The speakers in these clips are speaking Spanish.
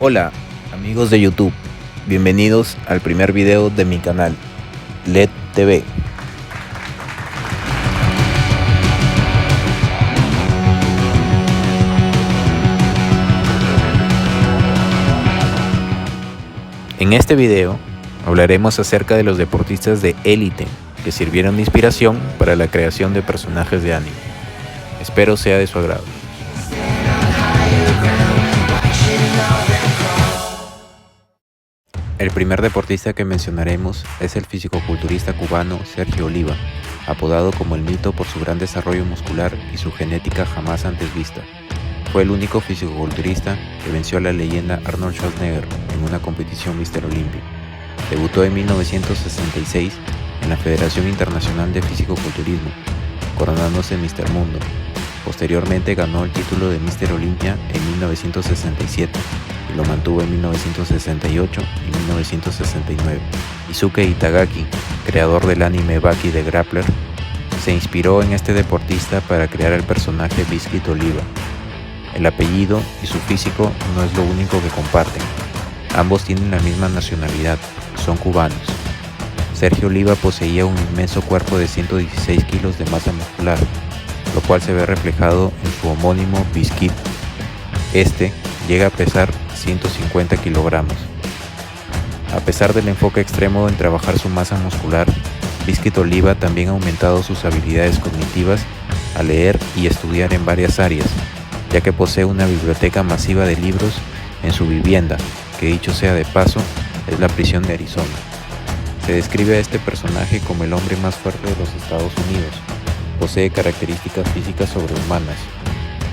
Hola amigos de YouTube, bienvenidos al primer video de mi canal, LED TV. En este video hablaremos acerca de los deportistas de élite que sirvieron de inspiración para la creación de personajes de anime. Espero sea de su agrado. El primer deportista que mencionaremos es el fisicoculturista cubano Sergio Oliva, apodado como el Mito por su gran desarrollo muscular y su genética jamás antes vista. Fue el único fisicoculturista que venció a la leyenda Arnold Schwarzenegger en una competición Mr. Olympia. Debutó en 1966 en la Federación Internacional de Fisicoculturismo, coronándose Mr. Mundo. Posteriormente ganó el título de Mr. Olympia en 1967 y lo mantuvo en 1968 y 1969. Izuke Itagaki, creador del anime Baki de Grappler, se inspiró en este deportista para crear el personaje Biscuit Oliva. El apellido y su físico no es lo único que comparten. Ambos tienen la misma nacionalidad, son cubanos. Sergio Oliva poseía un inmenso cuerpo de 116 kilos de masa muscular, lo cual se ve reflejado en su homónimo Biscuit. Este llega a pesar 150 kilogramos. A pesar del enfoque extremo en trabajar su masa muscular, Biscuit Oliva también ha aumentado sus habilidades cognitivas al leer y estudiar en varias áreas, ya que posee una biblioteca masiva de libros en su vivienda, que dicho sea de paso, es la prisión de Arizona. Se describe a este personaje como el hombre más fuerte de los Estados Unidos. Posee características físicas sobrehumanas.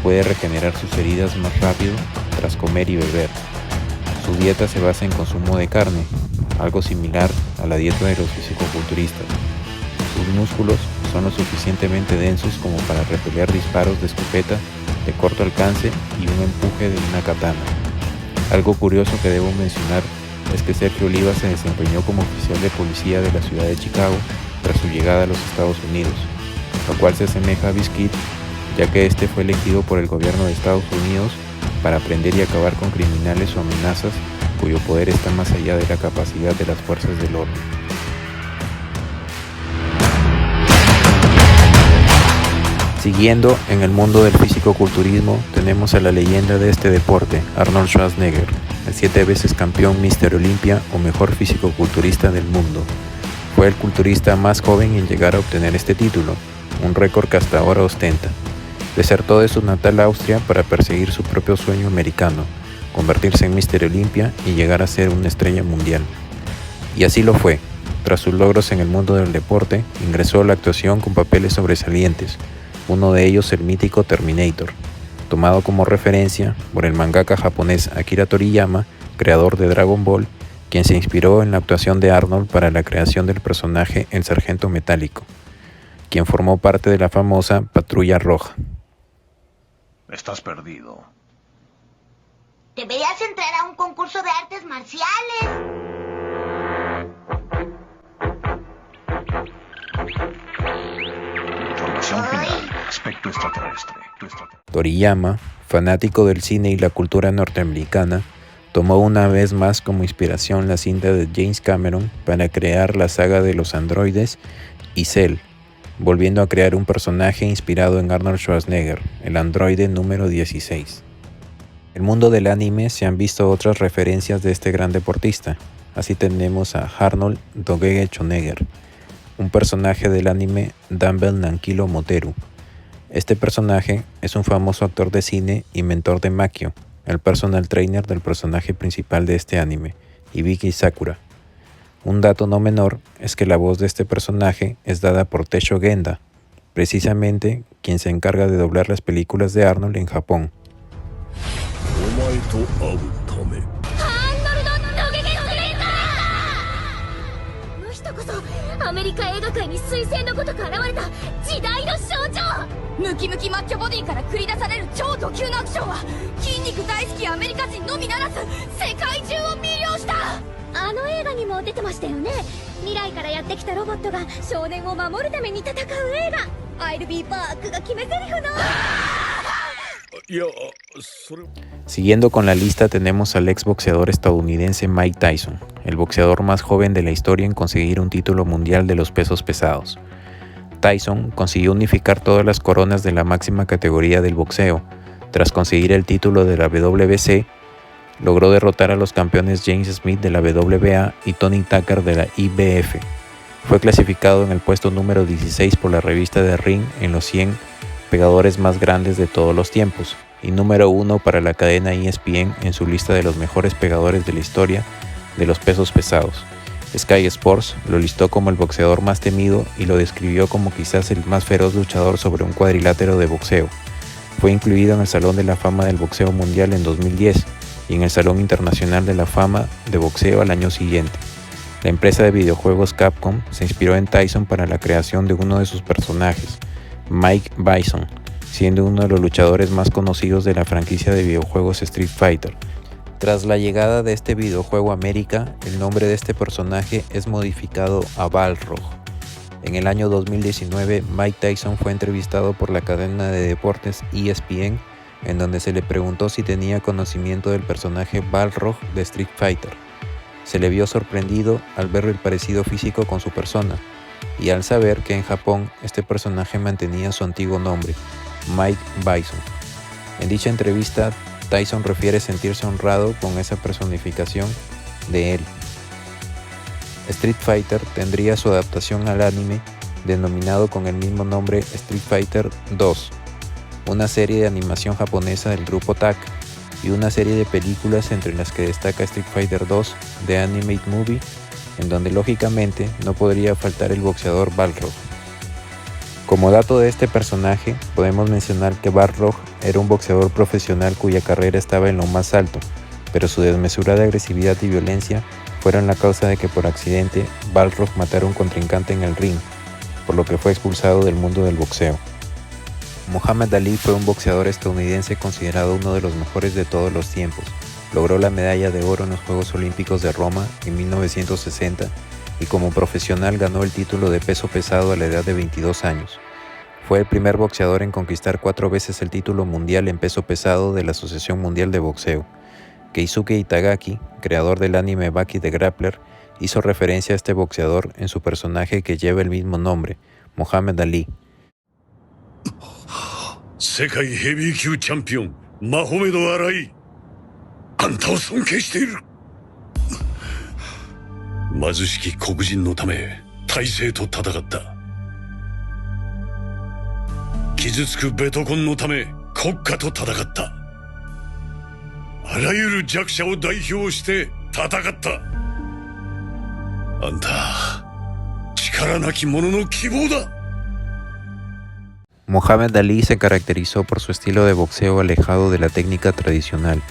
Puede regenerar sus heridas más rápido tras comer y beber. Su dieta se basa en consumo de carne, algo similar a la dieta de los fisicoculturistas. Sus músculos son lo suficientemente densos como para repeler disparos de escopeta de corto alcance y un empuje de una katana. Algo curioso que debo mencionar es que Sergio Oliva se desempeñó como oficial de policía de la ciudad de Chicago tras su llegada a los Estados Unidos, lo cual se asemeja a Biscuit, ya que este fue elegido por el gobierno de Estados Unidos para aprender y acabar con criminales o amenazas cuyo poder está más allá de la capacidad de las fuerzas del orden. Siguiendo en el mundo del fisicoculturismo, tenemos a la leyenda de este deporte, Arnold Schwarzenegger, el 7 veces campeón Mr. Olympia o mejor fisicoculturista del mundo. Fue el culturista más joven en llegar a obtener este título, un récord que hasta ahora ostenta. Desertó de su natal Austria para perseguir su propio sueño americano, convertirse en Mr. Olympia y llegar a ser una estrella mundial. Y así lo fue. Tras sus logros en el mundo del deporte, ingresó a la actuación con papeles sobresalientes, uno de ellos el mítico Terminator, tomado como referencia por el mangaka japonés Akira Toriyama, creador de Dragon Ball, quien se inspiró en la actuación de Arnold para la creación del personaje El Sargento Metálico, quien formó parte de la famosa Patrulla Roja. Estás perdido. Deberías entrar a un concurso de artes marciales. Información final. Aspecto extraterrestre. Toriyama, fanático del cine y la cultura norteamericana, tomó una vez más como inspiración la cinta de James Cameron para crear la saga de los androides y Cell, volviendo a crear un personaje inspirado en Arnold Schwarzenegger, el androide número 16. En el mundo del anime se han visto otras referencias de este gran deportista. Así tenemos a Arnold Dogege Schwarzenegger, un personaje del anime Dumbbell Nankilo Moteru. Este personaje es un famoso actor de cine y mentor de Makio, el personal trainer del personaje principal de este anime, Hibiki Sakura. Un dato no menor es que la voz de este personaje es dada por Tessho Genda, precisamente quien se encarga de doblar las películas de Arnold en Japón. Siguiendo con la lista tenemos al exboxeador estadounidense Mike Tyson, el boxeador más joven de la historia en conseguir un título mundial de los pesos pesados. Tyson consiguió unificar todas las coronas de la máxima categoría del boxeo. Tras conseguir el título de la WBC, logró derrotar a los campeones James Smith de la WBA y Tony Tucker de la IBF. Fue clasificado en el puesto número 16 por la revista The Ring en los 100 pegadores más grandes de todos los tiempos y número 1 para la cadena ESPN en su lista de los mejores pegadores de la historia de los pesos pesados. Sky Sports lo listó como el boxeador más temido y lo describió como quizás el más feroz luchador sobre un cuadrilátero de boxeo. Fue incluido en el Salón de la Fama del Boxeo Mundial en 2010 y en el Salón Internacional de la Fama de Boxeo al año siguiente. La empresa de videojuegos Capcom se inspiró en Tyson para la creación de uno de sus personajes, Mike Bison, siendo uno de los luchadores más conocidos de la franquicia de videojuegos Street Fighter. Tras la llegada de este videojuego a América, el nombre de este personaje es modificado a Balrog. En el año 2019, Mike Tyson fue entrevistado por la cadena de deportes ESPN, en donde se le preguntó si tenía conocimiento del personaje Balrog de Street Fighter. Se le vio sorprendido al ver el parecido físico con su persona, y al saber que en Japón este personaje mantenía su antiguo nombre, Mike Bison. En dicha entrevista, Tyson refiere sentirse honrado con esa personificación de él. Street Fighter tendría su adaptación al anime denominado con el mismo nombre Street Fighter 2, una serie de animación japonesa del grupo TAC y una serie de películas entre las que destaca Street Fighter 2 The Animated Movie, en donde lógicamente no podría faltar el boxeador Balrog. Como dato de este personaje, podemos mencionar que Balrog era un boxeador profesional cuya carrera estaba en lo más alto, pero su desmesurada agresividad y violencia fueron la causa de que por accidente Balrog matara a un contrincante en el ring, por lo que fue expulsado del mundo del boxeo. Muhammad Ali fue un boxeador estadounidense considerado uno de los mejores de todos los tiempos. Logró la medalla de oro en los Juegos Olímpicos de Roma en 1960 y como profesional ganó el título de peso pesado a la edad de 22 años. Fue el primer boxeador en conquistar 4 veces el título mundial en peso pesado de la Asociación Mundial de Boxeo. Keisuke Itagaki, creador del anime Baki the Grappler, hizo referencia a este boxeador en su personaje que lleva el mismo nombre, Muhammad Ali. 世界ヘビー級チャンピオンマホメド・アライ、あんたを尊敬している。貧しき黒人のため体制と戦った。傷つくベトコンのため国家と戦った。あらゆる弱者を代表して戦った。あんた力なき者の希望だ。 Muhammad Ali se caracterizó por su estilo de boxeo alejado de la técnica tradicional,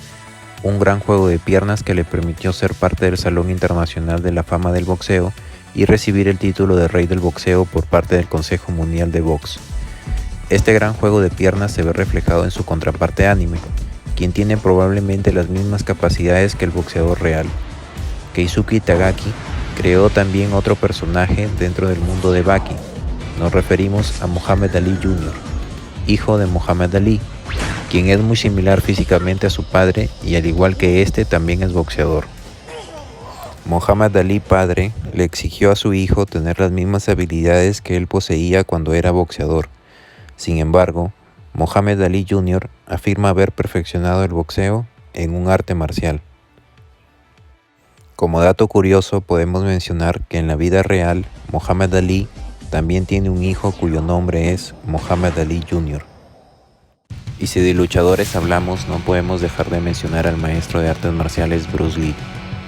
un gran juego de piernas que le permitió ser parte del Salón Internacional de la Fama del Boxeo y recibir el título de Rey del Boxeo por parte del Consejo Mundial de Box. Este gran juego de piernas se ve reflejado en su contraparte anime, quien tiene probablemente las mismas capacidades que el boxeador real. Keisuke Itagaki creó también otro personaje dentro del mundo de Baki. Nos referimos a Muhammad Ali Jr., hijo de Muhammad Ali, quien es muy similar físicamente a su padre y al igual que este también es boxeador. Muhammad Ali padre le exigió a su hijo tener las mismas habilidades que él poseía cuando era boxeador. Sin embargo, Muhammad Ali Jr. afirma haber perfeccionado el boxeo en un arte marcial. Como dato curioso podemos mencionar que en la vida real Muhammad Ali también tiene un hijo cuyo nombre es Muhammad Ali Jr. Y si de luchadores hablamos, no podemos dejar de mencionar al maestro de artes marciales Bruce Lee,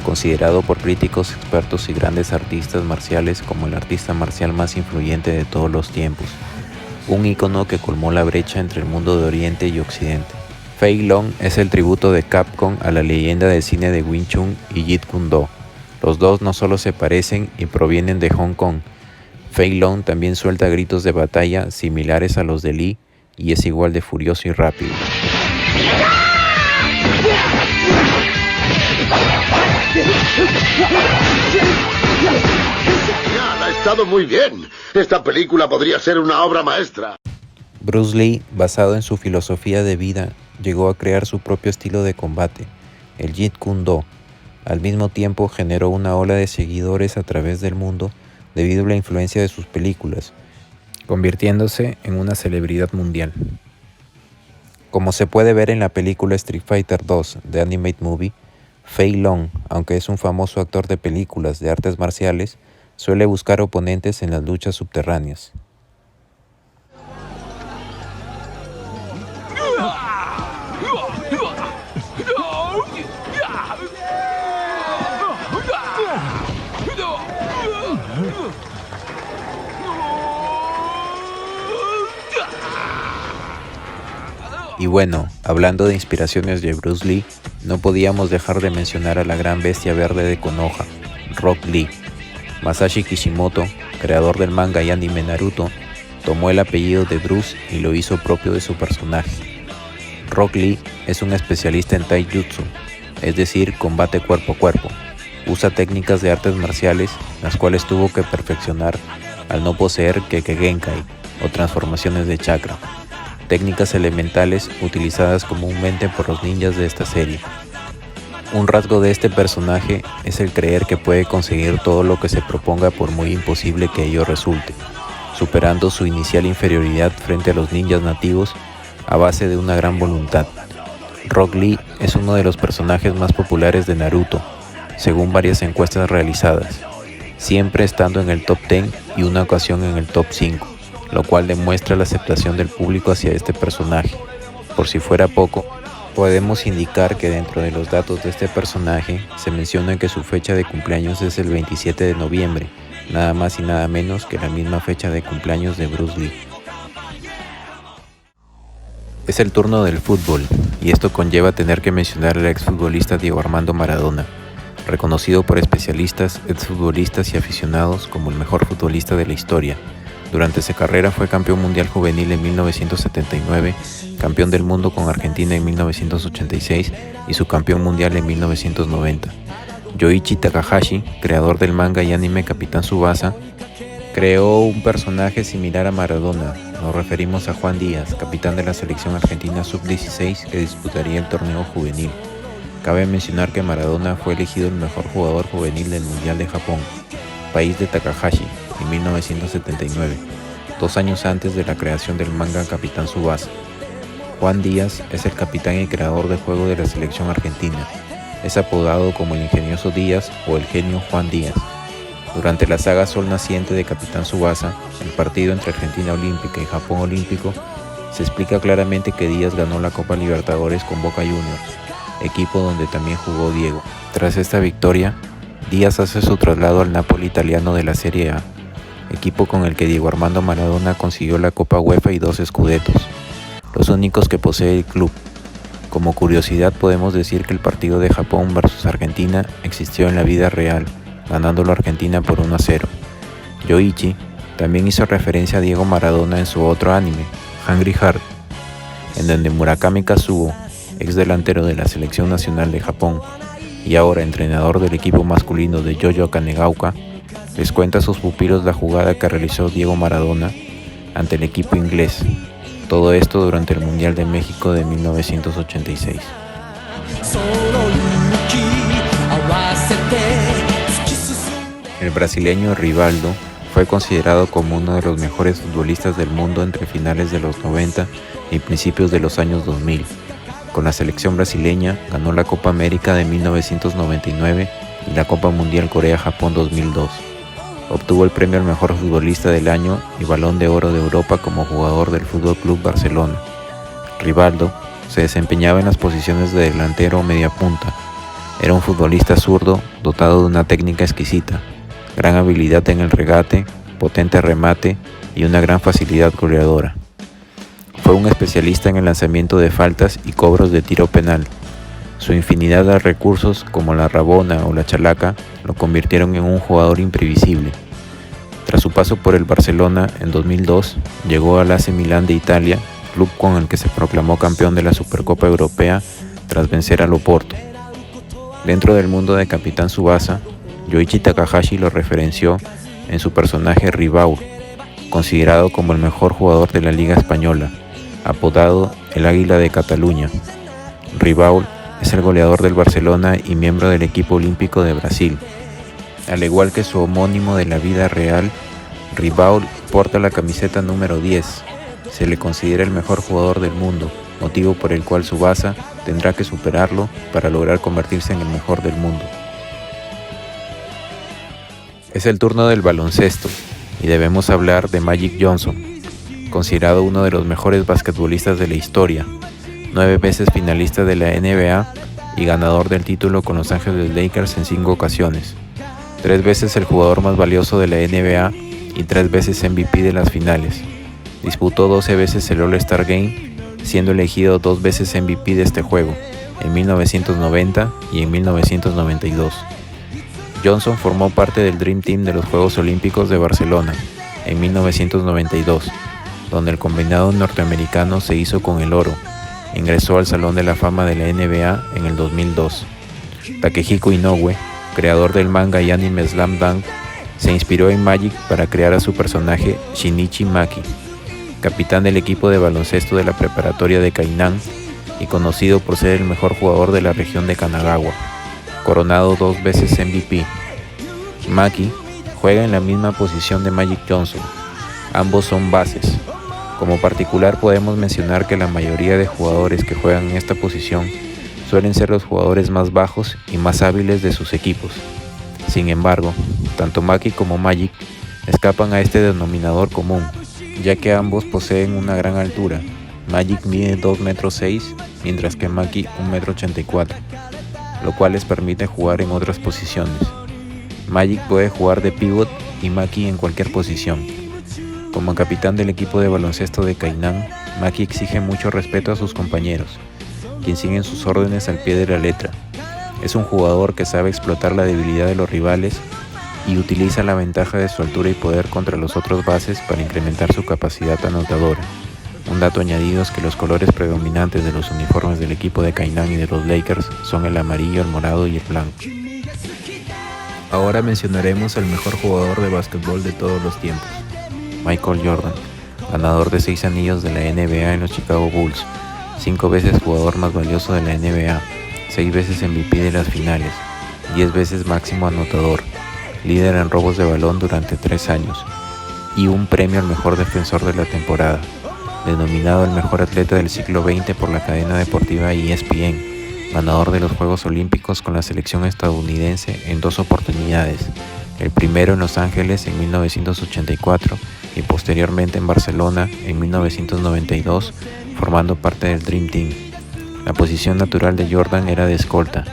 considerado por críticos, expertos y grandes artistas marciales como el artista marcial más influyente de todos los tiempos, un ícono que colmó la brecha entre el mundo de Oriente y Occidente. Fei Long es el tributo de Capcom a la leyenda de cine de Wing Chun y Jeet Kune Do. Los dos no solo se parecen y provienen de Hong Kong. Fei Long también suelta gritos de batalla similares a los de Lee y es igual de furioso y rápido. Ha estado muy bien. Esta película podría ser una obra maestra. Bruce Lee, basado en su filosofía de vida, llegó a crear su propio estilo de combate, el Jeet Kune Do. Al mismo tiempo generó una ola de seguidores a través del mundo debido a la influencia de sus películas, convirtiéndose en una celebridad mundial. Como se puede ver en la película Street Fighter 2 de Animate Movie, Fei Long, aunque es un famoso actor de películas de artes marciales, suele buscar oponentes en las luchas subterráneas. Y bueno, hablando de inspiraciones de Bruce Lee, no podíamos dejar de mencionar a la gran bestia verde de Konoha, Rock Lee. Masashi Kishimoto, creador del manga y anime Naruto, tomó el apellido de Bruce y lo hizo propio de su personaje. Rock Lee es un especialista en taijutsu, es decir, combate cuerpo a cuerpo. Usa técnicas de artes marciales, las cuales tuvo que perfeccionar al no poseer Keke Genkai o transformaciones de chakra, técnicas elementales utilizadas comúnmente por los ninjas de esta serie. Un rasgo de este personaje es el creer que puede conseguir todo lo que se proponga por muy imposible que ello resulte, superando su inicial inferioridad frente a los ninjas nativos a base de una gran voluntad. Rock Lee es uno de los personajes más populares de Naruto, según varias encuestas realizadas, siempre estando en el top 10 y una ocasión en el top 5. Lo cual demuestra la aceptación del público hacia este personaje. Por si fuera poco, podemos indicar que dentro de los datos de este personaje se menciona que su fecha de cumpleaños es el 27 de noviembre, nada más y nada menos que la misma fecha de cumpleaños de Bruce Lee. Es el turno del fútbol, y esto conlleva tener que mencionar al exfutbolista Diego Armando Maradona, reconocido por especialistas, exfutbolistas y aficionados como el mejor futbolista de la historia. Durante su carrera fue campeón mundial juvenil en 1979, campeón del mundo con Argentina en 1986 y subcampeón mundial en 1990. Yoichi Takahashi, creador del manga y anime Capitán Tsubasa, creó un personaje similar a Maradona. Nos referimos a Juan Díaz, capitán de la selección argentina sub-16 que disputaría el torneo juvenil. Cabe mencionar que Maradona fue elegido el mejor jugador juvenil del Mundial de Japón, país de Takahashi, en 1979, 2 años antes de la creación del manga Capitán Tsubasa. Juan Díaz es el capitán y creador de juego de la selección argentina. Es apodado como el Ingenioso Díaz o el Genio Juan Díaz. Durante la saga Sol Naciente de Capitán Tsubasa, el partido entre Argentina Olímpica y Japón Olímpico, se explica claramente que Díaz ganó la Copa Libertadores con Boca Juniors, equipo donde también jugó Diego. Tras esta victoria, Díaz hace su traslado al Napoli italiano de la Serie A, equipo con el que Diego Armando Maradona consiguió la Copa UEFA y 2 Scudettos, los únicos que posee el club. Como curiosidad podemos decir que el partido de Japón versus Argentina existió en la vida real, ganándolo Argentina por 1-0. Yoichi también hizo referencia a Diego Maradona en su otro anime, Hungry Heart, en donde Murakami Kazuo, ex delantero de la selección nacional de Japón y ahora entrenador del equipo masculino de Yoyo Kanagaoka, les cuenta a sus pupilos la jugada que realizó Diego Maradona ante el equipo inglés. Todo esto durante el Mundial de México de 1986. El brasileño Rivaldo fue considerado como uno de los mejores futbolistas del mundo entre finales de los 90 y principios de los años 2000. Con la selección brasileña ganó la Copa América de 1999 y la Copa Mundial Corea-Japón 2002. Obtuvo el premio al mejor futbolista del año y Balón de Oro de Europa como jugador del Fútbol Club Barcelona. Rivaldo se desempeñaba en las posiciones de delantero o mediapunta. Era un futbolista zurdo dotado de una técnica exquisita, gran habilidad en el regate, potente remate y una gran facilidad goleadora. Fue un especialista en el lanzamiento de faltas y cobros de tiro penal. Su infinidad de recursos como la rabona o la chalaca lo convirtieron en un jugador imprevisible. Tras su paso por el Barcelona en 2002, llegó al AC Milán de Italia, club con el que se proclamó campeón de la Supercopa Europea tras vencer al Oporto. Dentro del mundo de Capitán Tsubasa, Yoichi Takahashi lo referenció en su personaje Ribaur, considerado como el mejor jugador de la Liga Española, apodado el Águila de Cataluña. Ribaul es el goleador del Barcelona y miembro del equipo olímpico de Brasil. Al igual que su homónimo de la vida real, Ribaul porta la camiseta número 10. Se le considera el mejor jugador del mundo, motivo por el cual Tsubasa tendrá que superarlo para lograr convertirse en el mejor del mundo. Es el turno del baloncesto y debemos hablar de Magic Johnson, considerado uno de los mejores basquetbolistas de la historia, 9 veces finalista de la NBA y ganador del título con Los Ángeles Lakers en 5 ocasiones, 3 veces el jugador más valioso de la NBA y 3 veces MVP de las finales. Disputó 12 veces el All-Star Game, siendo elegido 2 veces MVP de este juego, en 1990 y en 1992. Johnson formó parte del Dream Team de los Juegos Olímpicos de Barcelona, en 1992, donde el combinado norteamericano se hizo con el oro. Ingresó al Salón de la Fama de la NBA en el 2002. Takehiko Inoue, creador del manga y anime Slam Dunk, se inspiró en Magic para crear a su personaje Shinichi Maki, capitán del equipo de baloncesto de la preparatoria de Kainan y conocido por ser el mejor jugador de la región de Kanagawa, coronado 2 veces MVP. Maki juega en la misma posición de Magic Johnson. Ambos son bases. Como particular podemos mencionar que la mayoría de jugadores que juegan en esta posición suelen ser los jugadores más bajos y más hábiles de sus equipos. Sin embargo, tanto Maki como Magic escapan a este denominador común, ya que ambos poseen una gran altura. Magic mide 2,6 metros, mientras que Maki 1,84 m, lo cual les permite jugar en otras posiciones. Magic puede jugar de pivot y Maki en cualquier posición. Como capitán del equipo de baloncesto de Kainan, Maki exige mucho respeto a sus compañeros, quienes siguen sus órdenes al pie de la letra. Es un jugador que sabe explotar la debilidad de los rivales y utiliza la ventaja de su altura y poder contra los otros bases para incrementar su capacidad anotadora. Un dato añadido es que los colores predominantes de los uniformes del equipo de Kainan y de los Lakers son el amarillo, el morado y el blanco. Ahora mencionaremos al mejor jugador de básquetbol de todos los tiempos, Michael Jordan, ganador de 6 anillos de la NBA en los Chicago Bulls, 5 veces jugador más valioso de la NBA, 6 veces MVP de las finales, 10 veces máximo anotador, líder en robos de balón durante 3 años y un premio al mejor defensor de la temporada, denominado el mejor atleta del siglo XX por la cadena deportiva ESPN, ganador de los Juegos Olímpicos con la selección estadounidense en 2 oportunidades, el primero en Los Ángeles en 1984 y posteriormente en Barcelona en 1992, formando parte del Dream Team. La posición natural de Jordan era de escolta,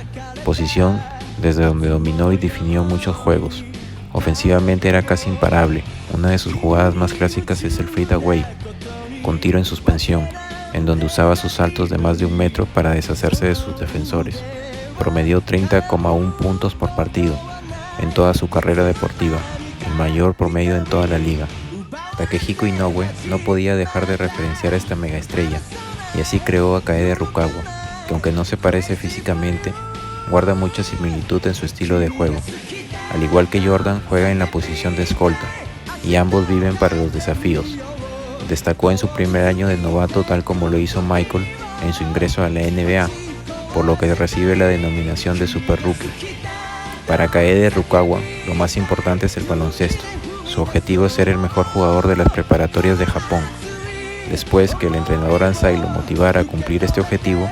posición desde donde dominó y definió muchos juegos. Ofensivamente era casi imparable. Una de sus jugadas más clásicas es el fadeaway, con tiro en suspensión, en donde usaba sus saltos de más de 1 metro para deshacerse de sus defensores. Promedió 30,1 puntos por partido en toda su carrera deportiva, el mayor promedio en toda la liga. Takehiko Inoue no podía dejar de referenciar a esta megaestrella, y así creó a Kaede Rukawa, que aunque no se parece físicamente, guarda mucha similitud en su estilo de juego. Al igual que Jordan, juega en la posición de escolta, y ambos viven para los desafíos. Destacó en su primer año de novato tal como lo hizo Michael en su ingreso a la NBA, por lo que recibe la denominación de Super Rookie. Para Kaede Rukawa, lo más importante es el baloncesto. Su objetivo es ser el mejor jugador de las preparatorias de Japón. Después que el entrenador Ansai lo motivara a cumplir este objetivo,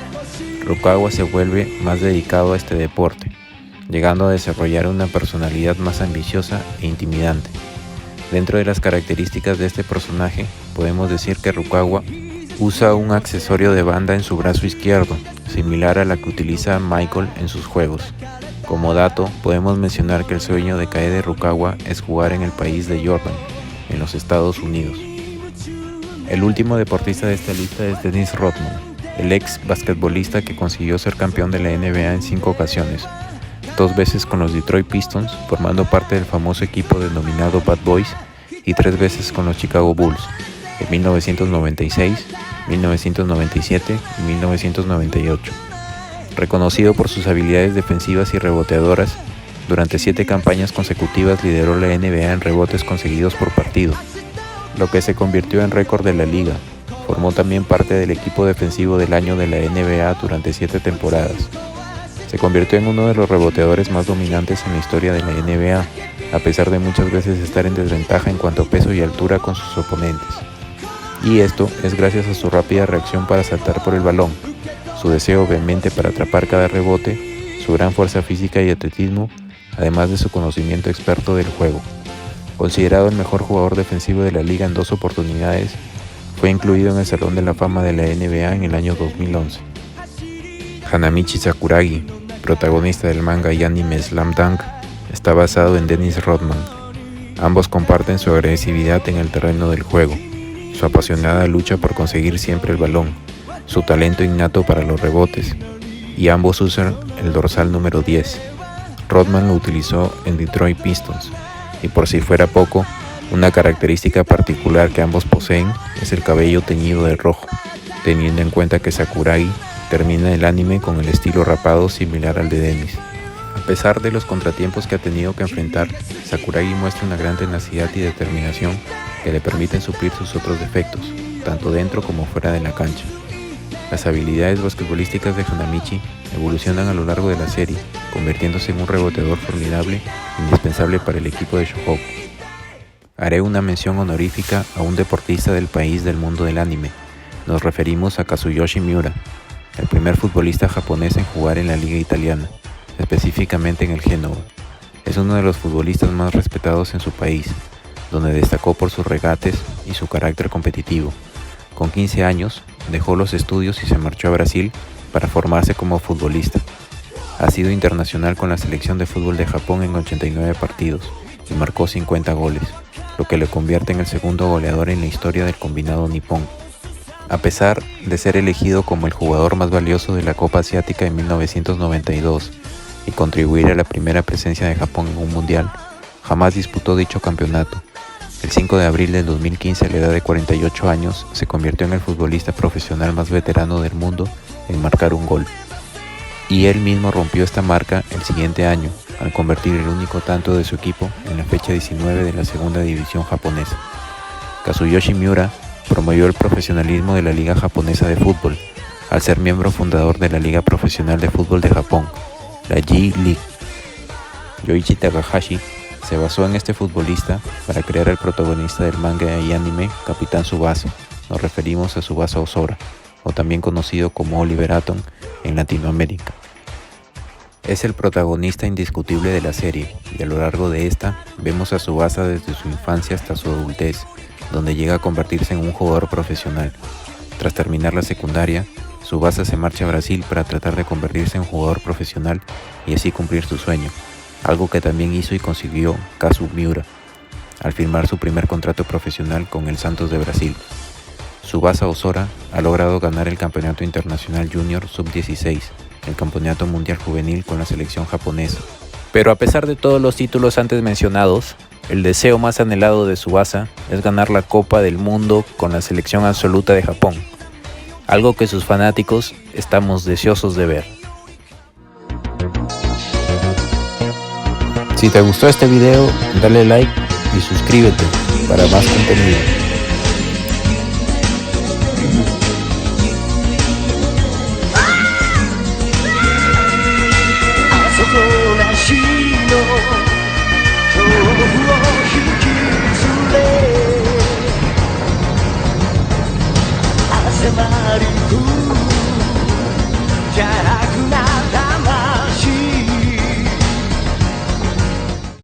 Rukawa se vuelve más dedicado a este deporte, llegando a desarrollar una personalidad más ambiciosa e intimidante. Dentro de las características de este personaje, podemos decir que Rukawa usa un accesorio de banda en su brazo izquierdo, similar a la que utiliza Michael en sus juegos. Como dato, podemos mencionar que el sueño de Kaede Rukawa es jugar en el país de Jordan, en los Estados Unidos. El último deportista de esta lista es Dennis Rodman, el ex basquetbolista que consiguió ser campeón de la NBA en 5 ocasiones, 2 veces con los Detroit Pistons, formando parte del famoso equipo denominado Bad Boys, y 3 veces con los Chicago Bulls, en 1996, 1997 y 1998. Reconocido por sus habilidades defensivas y reboteadoras, durante 7 campañas consecutivas lideró la NBA en rebotes conseguidos por partido, lo que se convirtió en récord de la liga, Formó también parte del equipo defensivo del año de la NBA durante 7 temporadas. Se convirtió en uno de los reboteadores más dominantes en la historia de la NBA, a pesar de muchas veces estar en desventaja en cuanto a peso y altura con sus oponentes. Y esto es gracias a su rápida reacción para saltar por el balón, su deseo vehemente para atrapar cada rebote, su gran fuerza física y atletismo, además de su conocimiento experto del juego. Considerado el mejor jugador defensivo de la liga en 2 oportunidades, fue incluido en el Salón de la Fama de la NBA en el año 2011. Hanamichi Sakuragi, protagonista del manga y anime Slam Dunk, está basado en Dennis Rodman. Ambos comparten su agresividad en el terreno del juego, su apasionada lucha por conseguir siempre el balón, su talento innato para los rebotes, y ambos usan el dorsal número 10. Rodman lo utilizó en Detroit Pistons, y por si fuera poco, una característica particular que ambos poseen es el cabello teñido de rojo, teniendo en cuenta que Sakuragi termina el anime con el estilo rapado similar al de Dennis. A pesar de los contratiempos que ha tenido que enfrentar, Sakuragi muestra una gran tenacidad y determinación que le permiten suplir sus otros defectos, tanto dentro como fuera de la cancha. Las habilidades basquetbolísticas de Hanamichi evolucionan a lo largo de la serie, convirtiéndose en un reboteador formidable, indispensable para el equipo de Shohoku. Haré una mención honorífica a un deportista del país del mundo del anime. Nos referimos a Kazuyoshi Miura, el primer futbolista japonés en jugar en la liga italiana, específicamente en el Génova. Es uno de los futbolistas más respetados en su país, donde destacó por sus regates y su carácter competitivo. Con 15 años, dejó los estudios y se marchó a Brasil para formarse como futbolista. Ha sido internacional con la selección de fútbol de Japón en 89 partidos y marcó 50 goles, lo que le convierte en el segundo goleador en la historia del combinado nipón. A pesar de ser elegido como el jugador más valioso de la Copa Asiática en 1992 y contribuir a la primera presencia de Japón en un mundial, jamás disputó dicho campeonato. El 5 de abril del 2015, a la edad de 48 años, se convirtió en el futbolista profesional más veterano del mundo en marcar un gol. Y él mismo rompió esta marca el siguiente año, al convertir el único tanto de su equipo en la fecha 19 de la segunda división japonesa. Kazuyoshi Miura promovió el profesionalismo de la Liga Japonesa de Fútbol, al ser miembro fundador de la Liga Profesional de Fútbol de Japón, la J-League. Yoichi Takahashi se basó en este futbolista para crear el protagonista del manga y anime Capitán Tsubasa. Nos referimos a Tsubasa Ozora, o también conocido como Oliver Atom en Latinoamérica. Es el protagonista indiscutible de la serie, y a lo largo de esta vemos a Tsubasa desde su infancia hasta su adultez, donde llega a convertirse en un jugador profesional. Tras terminar la secundaria, Tsubasa se marcha a Brasil para tratar de convertirse en jugador profesional y así cumplir su sueño, algo que también hizo y consiguió Kazu Miura, al firmar su primer contrato profesional con el Santos de Brasil. Tsubasa Ozora ha logrado ganar el Campeonato Internacional Junior Sub-16, el Campeonato Mundial Juvenil con la selección japonesa. Pero a pesar de todos los títulos antes mencionados, el deseo más anhelado de Tsubasa es ganar la Copa del Mundo con la selección absoluta de Japón, algo que sus fanáticos estamos deseosos de ver. Si te gustó este video, dale like y suscríbete para más contenido. Semari